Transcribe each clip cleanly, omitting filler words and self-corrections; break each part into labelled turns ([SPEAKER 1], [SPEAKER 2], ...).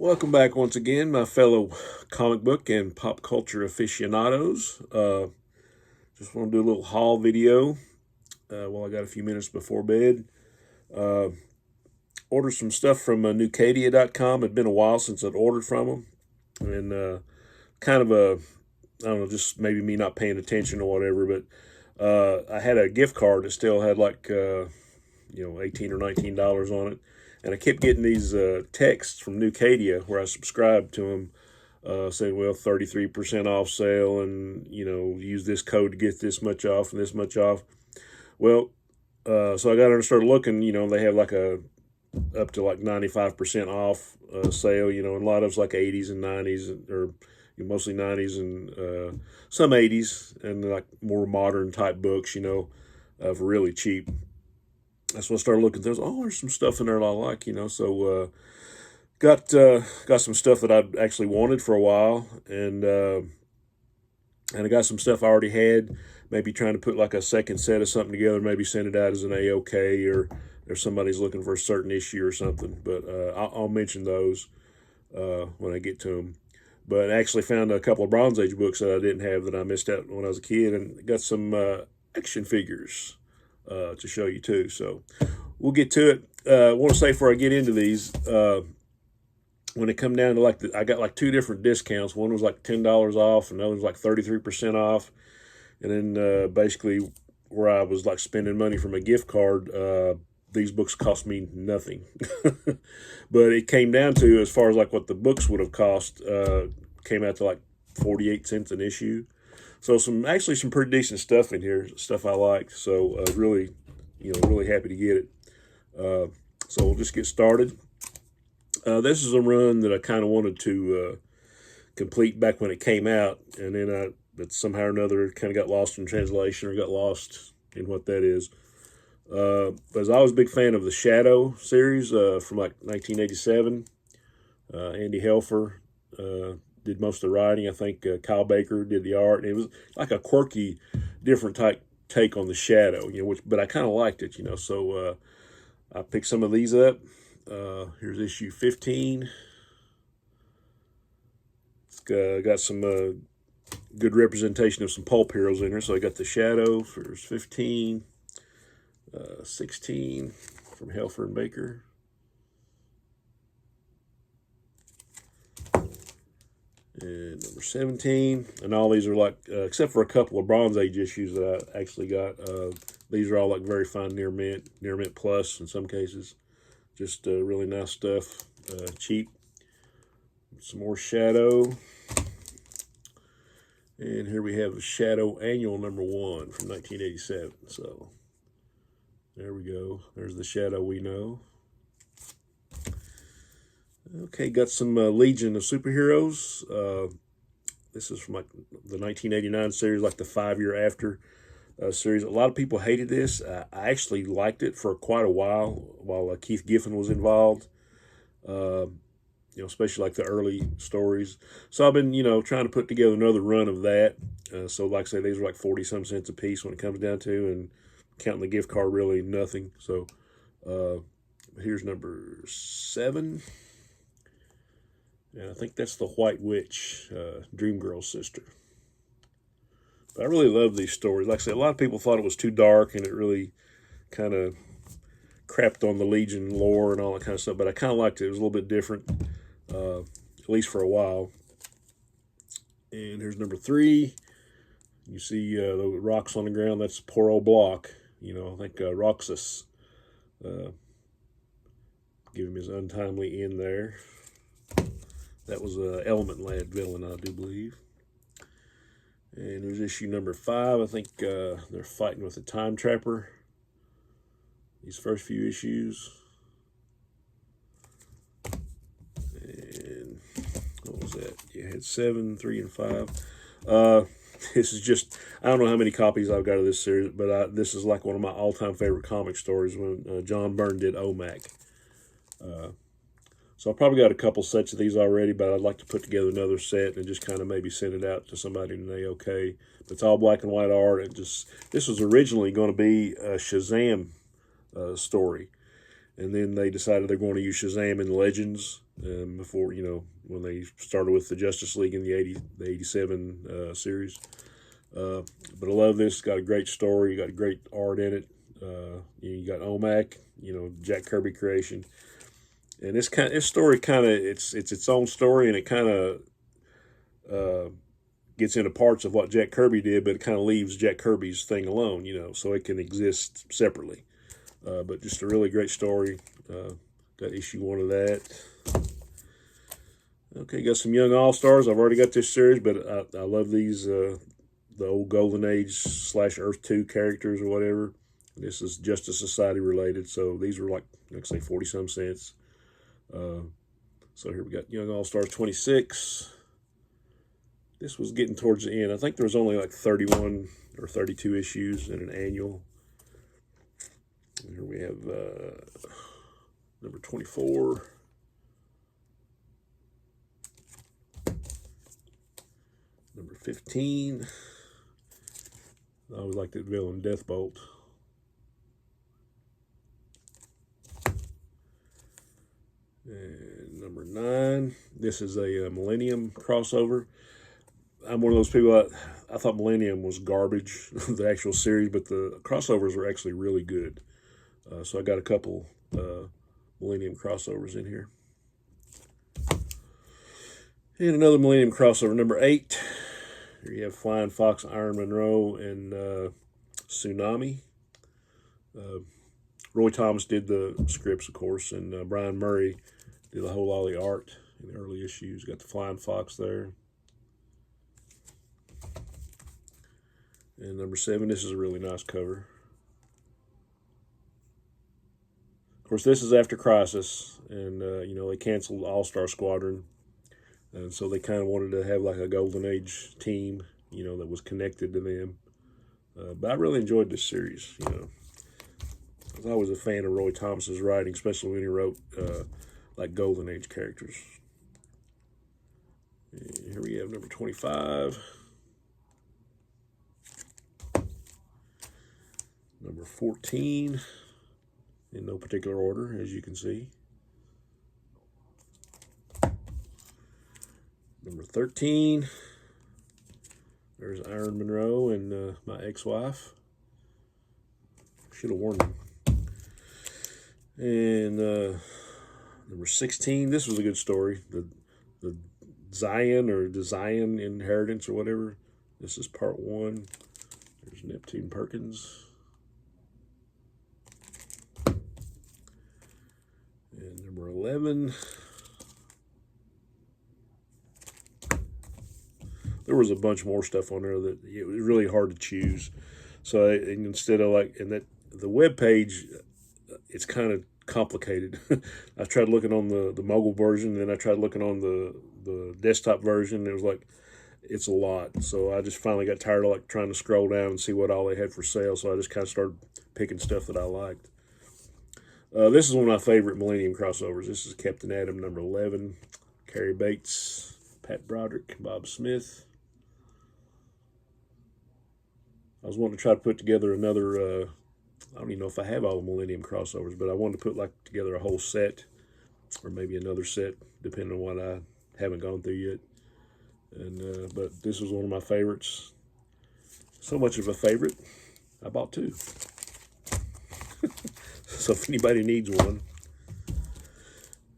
[SPEAKER 1] Welcome back once again, my fellow comic book and pop culture aficionados. Just want to do a little haul video while I got a few minutes before bed. Uh, ordered some stuff from Newkadia.com. It'd been a while since I'd ordered from them. And kind of I don't know, just maybe me not paying attention or whatever, but I had a gift card that still had like, $18 or $19 on it. And I kept getting these texts from Newkadia where I subscribed to them saying, well, 33% off sale and, use this code to get this much off and this much off. Well, so I got on and started looking, they have like up to like 95% off sale, and a lot of it's like 80s and 90s or mostly 90s and some 80s and like more modern type books, for really cheap. That's when I started looking. There's some stuff in there that I like, So got some stuff that I actually wanted for a while, and I got some stuff I already had. Maybe trying to put like a second set of something together. Maybe send it out as an AOK, or if somebody's looking for a certain issue or something. But I'll mention those when I get to them. But I actually found a couple of Bronze Age books that I didn't have that I missed out when I was a kid, and got some action figures to show you too. So we'll get to it. I want to say before I get into these, when it come down to I got like two different discounts. One was like $10 off, and the other was like 33% off. And then basically where I was like spending money from a gift card, these books cost me nothing. But it came down to, as far as like what the books would have cost, came out to like 48 cents an issue. So some pretty decent stuff in here, stuff I liked. So really happy to get it. So we'll just get started. This is a run that I kind of wanted to complete back when it came out, and then but somehow or another kind of got lost in translation or got lost in what that is. But I was always a big fan of the Shadow series from like 1987. Andy Helfer did most of the writing. I think Kyle Baker did the art. And it was like a quirky, different take on the Shadow, but I kind of liked it, So I picked some of these up. Here's issue 15. It's got some good representation of some pulp heroes in there. So I got the Shadow for 15, 16 from Helfer and Baker. And number 17, and all these are like, except for a couple of Bronze Age issues that I actually got, these are all like very fine near mint plus in some cases. Just really nice stuff, cheap. Some more Shadow. And here we have Shadow Annual number 1 from 1987. So there we go. There's the Shadow we know. Okay, got some Legion of Superheroes. This is from like the 1989 series, like the 5 year after series. A lot of people hated this. I actually liked it for quite a while Keith Giffen was involved. Especially like the early stories. So I've been, trying to put together another run of that. So like I say, these are like 40-some cents a piece when it comes down to, and counting the gift card, really nothing. So here's number 7. And I think that's the White Witch, Dreamgirl's sister. But I really love these stories. Like I said, a lot of people thought it was too dark, and it really kind of crapped on the Legion lore and all that kind of stuff. But I kind of liked it. It was a little bit different, at least for a while. And here's number 3. You see the rocks on the ground. That's poor old Block. I think Roxas give him his untimely end there. That was a Element Lad villain, I do believe. And there's issue number 5. I think they're fighting with a time trapper. These first few issues. And what was that? You had 7, 3, and 5. This is just, I don't know how many copies I've got of this series, but this is like one of my all-time favorite comic stories when John Byrne did OMAC. So I probably got a couple sets of these already, but I'd like to put together another set and just kind of maybe send it out to somebody in an AOK. It's all black and white art. This was originally going to be a Shazam story, and then they decided they're going to use Shazam in Legends. before, when they started with the Justice League in the 87 series. But I love this. It's got a great story. You got great art in it. You got OMAC, Jack Kirby creation, and this story it's its own story, and it kind of gets into parts of what Jack Kirby did, but it kind of leaves Jack Kirby's thing alone, so it can exist separately. But just a really great story. Got issue 1 of that. Okay, got some Young All-Stars. I've already got this series, but I love these, the old Golden Age / Earth 2 characters or whatever. This is Justice Society related, so these were like say 40-some cents. So here we got Young All-Stars 26. This was getting towards the end. I think there was only like 31 or 32 issues in an annual. And here we have number 24. Number 15. I always like that villain, Deathbolt. And number 9. This is a Millennium crossover. I'm one of those people I thought Millennium was garbage, the actual series, but the crossovers are actually really good. So I got a couple Millennium crossovers in here. And another Millennium crossover, number 8. Here you have Flying Fox, Iron Monroe, and Tsunami. Roy Thomas did the scripts, of course, and Brian Murray did a whole lot of the art in the early issues. Got the Flying Fox there. And number 7, this is a really nice cover. Of course, this is after Crisis, and they canceled All-Star Squadron, and so they kind of wanted to have like a Golden Age team, that was connected to them. But I really enjoyed this series. I was always a fan of Roy Thomas's writing, especially when he wrote like Golden Age characters. And here we have number 25. Number 14, in no particular order, as you can see. Number 13, there's Iron Monroe and my ex-wife. Should have warned him. And number 16, this was a good story. The Zion or the Zion Inheritance or whatever. This is part 1. There's Neptune Perkins. And number 11. There was a bunch more stuff on there that it was really hard to choose. So instead of the web page, it's kind of complicated. I tried looking on the mobile version, and then I tried looking on the desktop version. It was like, it's a lot. So I just finally got tired of trying to scroll down and see what all they had for sale. So I just kind of started picking stuff that I liked. This is one of my favorite Millennium crossovers. This is Captain Atom number 11. Carrie Bates, Pat Broderick, Bob Smith. I was wanting to try to put together another, I don't even know if I have all the Millennium crossovers, but I wanted to put together a whole set, or maybe another set, depending on what I haven't gone through yet. And but this was one of my favorites. So much of a favorite, I bought 2. So if anybody needs one.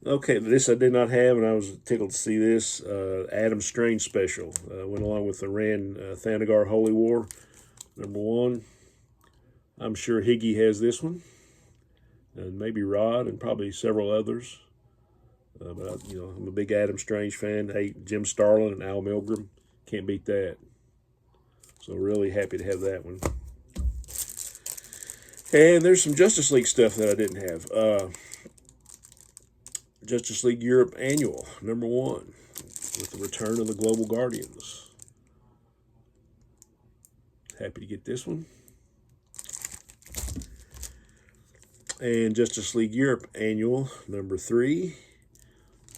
[SPEAKER 1] Okay, this I did not have, and I was tickled to see this. Adam Strange special. Went along with the Rand Thanagar Holy War, number 1. I'm sure Higgy has this one, and maybe Rod, and probably several others. But I'm a big Adam Strange fan. Hey, Jim Starlin and Al Milgrom, can't beat that. So really happy to have that one. And there's some Justice League stuff that I didn't have. Justice League Europe Annual, number 1, with the return of the Global Guardians. Happy to get this one. And Justice League Europe Annual, number 3.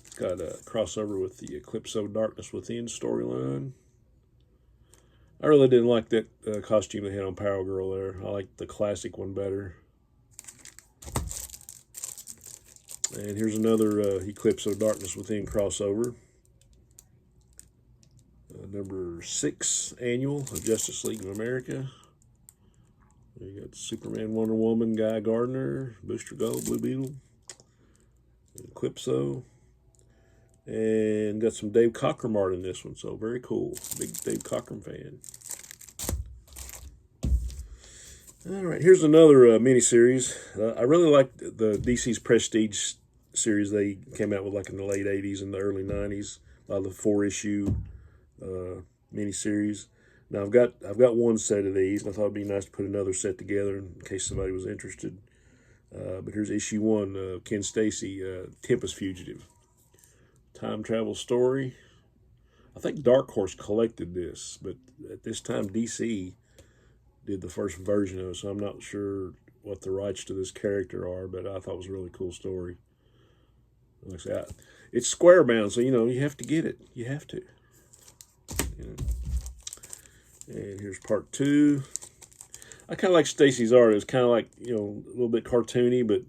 [SPEAKER 1] It's got a crossover with the Eclipso Darkness Within storyline. I really didn't like that costume they had on Power Girl there. I like the classic one better. And here's another Eclipse of Darkness Within crossover. Number 6 annual of Justice League of America. You got Superman, Wonder Woman, Guy Gardner, Booster Gold, Blue Beetle, Eclipso, and got some Dave Cockrum art in this one, so very cool. Big Dave Cockrum fan. All right, here's another miniseries. I really like the DC's Prestige series they came out with like in the late 80s and the early 90s. A lot of the 4-issue miniseries. Now I've got one set of these, and I thought it'd be nice to put another set together in case somebody was interested. But here's issue 1, Ken Stacy, Tempest Fugitive. Time travel story. I think Dark Horse collected this, but at this time DC did the first version of it, so I'm not sure what the rights to this character are, but I thought it was a really cool story. Like I said, it's square bound, so you have to get it. You have to. And here's part 2. I kind of like Stacy's art. It was kind of like, a little bit cartoony, but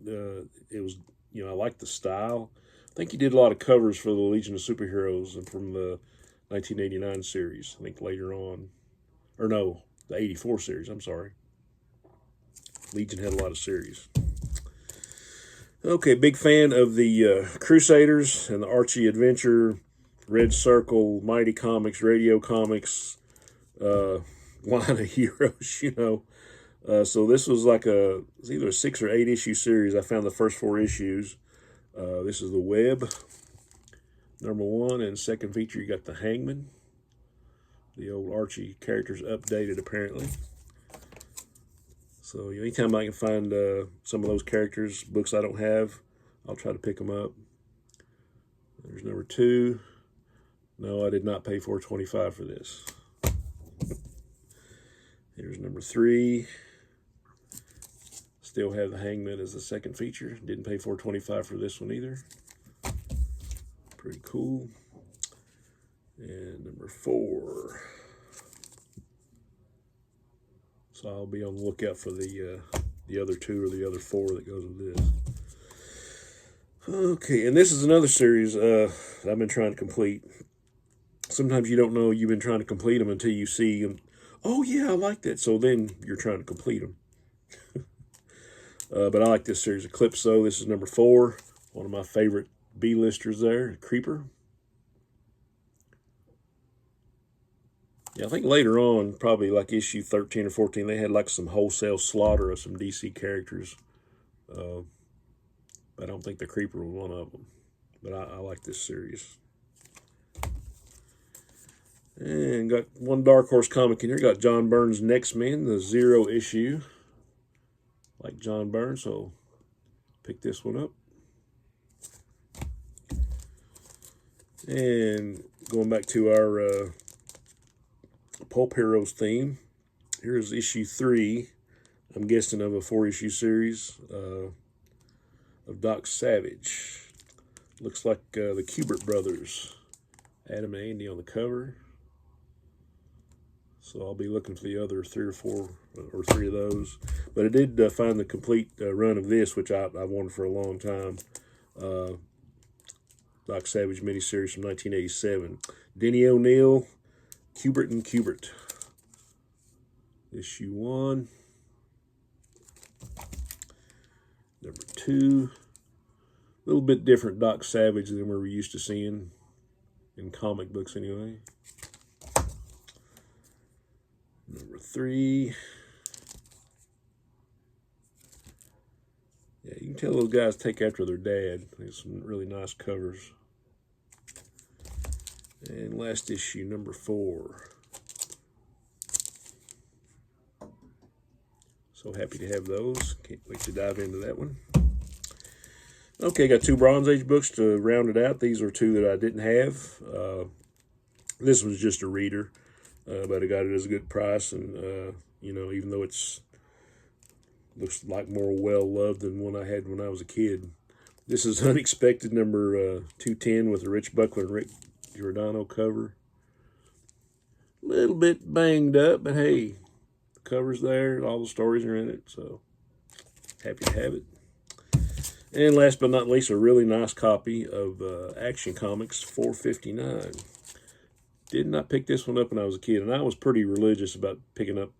[SPEAKER 1] it was, I like the style. I think he did a lot of covers for the Legion of Superheroes and from the 1989 series, I think later on. Or no, the 84 series, I'm sorry. Legion had a lot of series. Okay, big fan of the Crusaders and the Archie Adventure, Red Circle, Mighty Comics, Radio Comics, line of heroes, so this was like it's either a 6 or 8 issue series. I found the first 4 issues. This is the Web, number 1, and second feature you got the Hangman. The old Archie characters updated apparently. So anytime I can find some of those characters, books I don't have, I'll try to pick them up. There's number 2. No, I did not pay $4.25 for this. Here's number 3. Still have the Hangman as the second feature. Didn't pay $4.25 for this one either. Pretty cool. And number 4. So I'll be on the lookout for the other 2 or the other 4 that goes with this. Okay, and this is another series I've been trying to complete. Sometimes you don't know you've been trying to complete them until you see them. Oh yeah, I like that. So then you're trying to complete them. But I like this series, Eclipso. This is number 4. One of my favorite B-listers there, Creeper. Yeah, I think later on, probably like issue 13 or 14, they had like some wholesale slaughter of some DC characters. But I don't think the Creeper was one of them. But I like this series. And got one Dark Horse comic in here. Got John Byrne's Next Men, the 0 issue. Like John Byrne, so pick this one up. And going back to our Pulp Heroes theme, here's issue 3, I'm guessing of a 4-issue series of Doc Savage. Looks like the Kubert brothers, Adam and Andy on the cover. So I'll be looking for the other 3 or 4 or 3 of those. But I did find the complete run of this, which I wanted for a long time. Doc Savage miniseries from 1987. Denny O'Neil, Kubert and Kubert. Issue 1. Number 2. A little bit different Doc Savage than we're used to seeing in comic books anyway. Number 3. Yeah, you can tell those guys take after their dad. There's some really nice covers. And last issue, number 4. So happy to have those. Can't wait to dive into that one. Okay, got 2 Bronze Age books to round it out. These are 2 that I didn't have. This was just a reader. But I got it as a good price, and even though it's looks like more well-loved than one I had when I was a kid. This is Unexpected number 210 with a Rich Buckler and Rick Giordano cover. A little bit banged up, but hey, the cover's there, all the stories are in it, so happy to have it. And last but not least, a really nice copy of Action Comics 459. Did not pick this one up when I was a kid, and I was pretty religious about picking up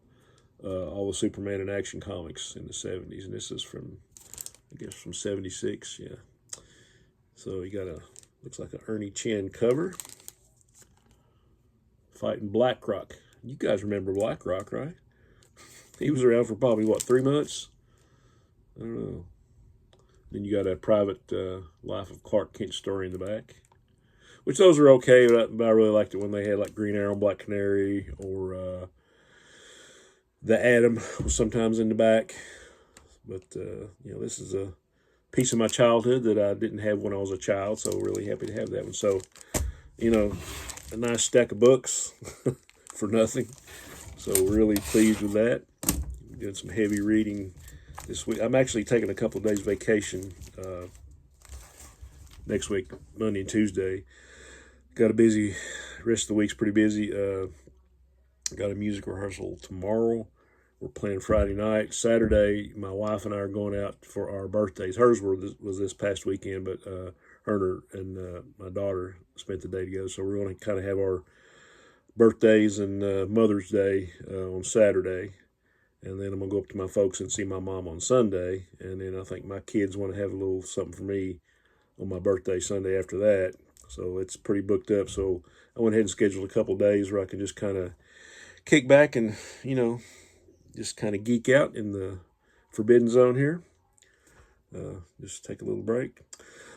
[SPEAKER 1] all the Superman and Action Comics in the 70s. And this is from, I guess, from 76, yeah. So you got looks like an Ernie Chen cover. Fighting Blackrock. You guys remember Blackrock, right? He was around for probably, what, 3 months? I don't know. Then you got a Private Life of Clark Kent story in the back. Which those are okay, but I really liked it when they had like Green Arrow, Black Canary, or the Atom was sometimes in the back. But, you know, this is a piece of my childhood that I didn't have when I was a child, so really happy to have that one. So, you know, a nice stack of books for nothing. So really pleased with that. Doing some heavy reading this week. I'm actually taking a couple of days vacation next week, Monday and Tuesday. Got a busy, rest of the week's pretty busy. Got a music rehearsal tomorrow. We're playing Friday night. Saturday, my wife and I are going out for our birthdays. Hers was this past weekend, but her and my daughter spent the day together. So we're going to kind of have our birthdays and Mother's Day on Saturday. And then I'm going to go up to my folks and see my mom on Sunday. And then I think my kids want to have a little something for me on my birthday Sunday after that. So it's pretty booked up. So I went ahead and scheduled a couple of days where I can just kind of kick back and, you know, just kind of geek out in the forbidden zone here. Just take a little break.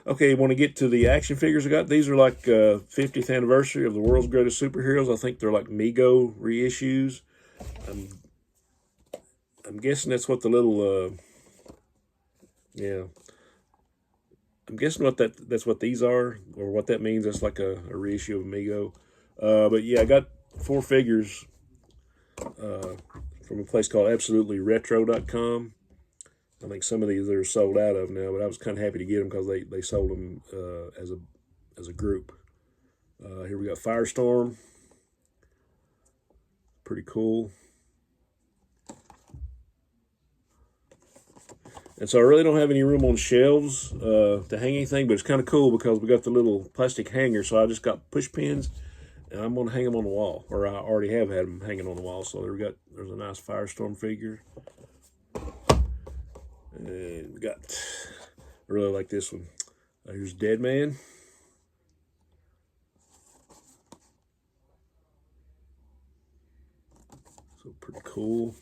[SPEAKER 1] Okay, want to get to the action figures I got. These are like 50th anniversary of the World's Greatest Superheroes. I think they're like Mego reissues. I'm guessing that's what the little, yeah. I'm guessing that's what these are, or what that means. That's like a reissue of Mego. But yeah, I got 4 figures from a place called AbsolutelyRetro.com. I think some of these are sold out of now, but I was kind of happy to get them because they sold them as a group. Here we got Firestorm. Pretty cool. And so I really don't have any room on shelves to hang anything, but it's kind of cool because we got the little plastic hanger. So I just got push pins, and I'm going to hang them on the wall, or I already have had them hanging on the wall. So there's a nice Firestorm figure. And we got, I really like this one. Here's Deadman. So pretty cool.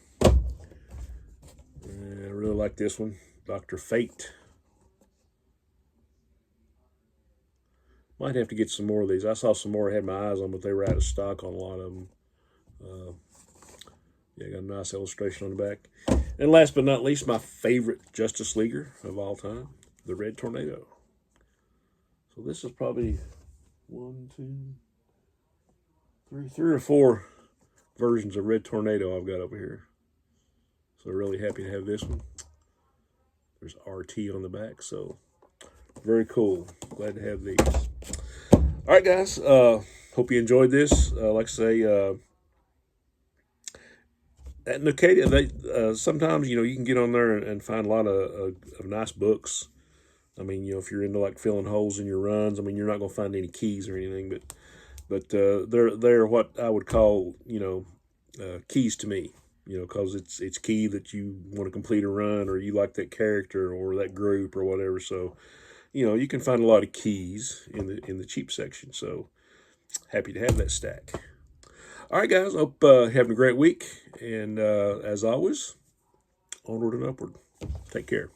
[SPEAKER 1] And I really like this one, Dr. Fate. Might have to get some more of these. I saw some more I had my eyes on, but they were out of stock on a lot of them. Yeah, got a nice illustration on the back. And last but not least, my favorite Justice Leaguer of all time, the Red Tornado. So this is probably 3 or 4 versions of Red Tornado I've got over here. So really happy to have this one. There's RT on the back, so very cool. Glad to have these. All right, guys. Hope you enjoyed this. Like I say, at Newkadia, sometimes, you know, you can get on there and find a lot of nice books. I mean, you know, if you're into like filling holes in your runs, I mean, you're not going to find any keys or anything, but they're what I would call, you know, keys to me. You know, because it's key that you want to complete a run, or you like that character or that group or whatever. So, you know, you can find a lot of keys in the cheap section. So, happy to have that stack. All right, guys. Hope having a great week. And as always, onward and upward. Take care.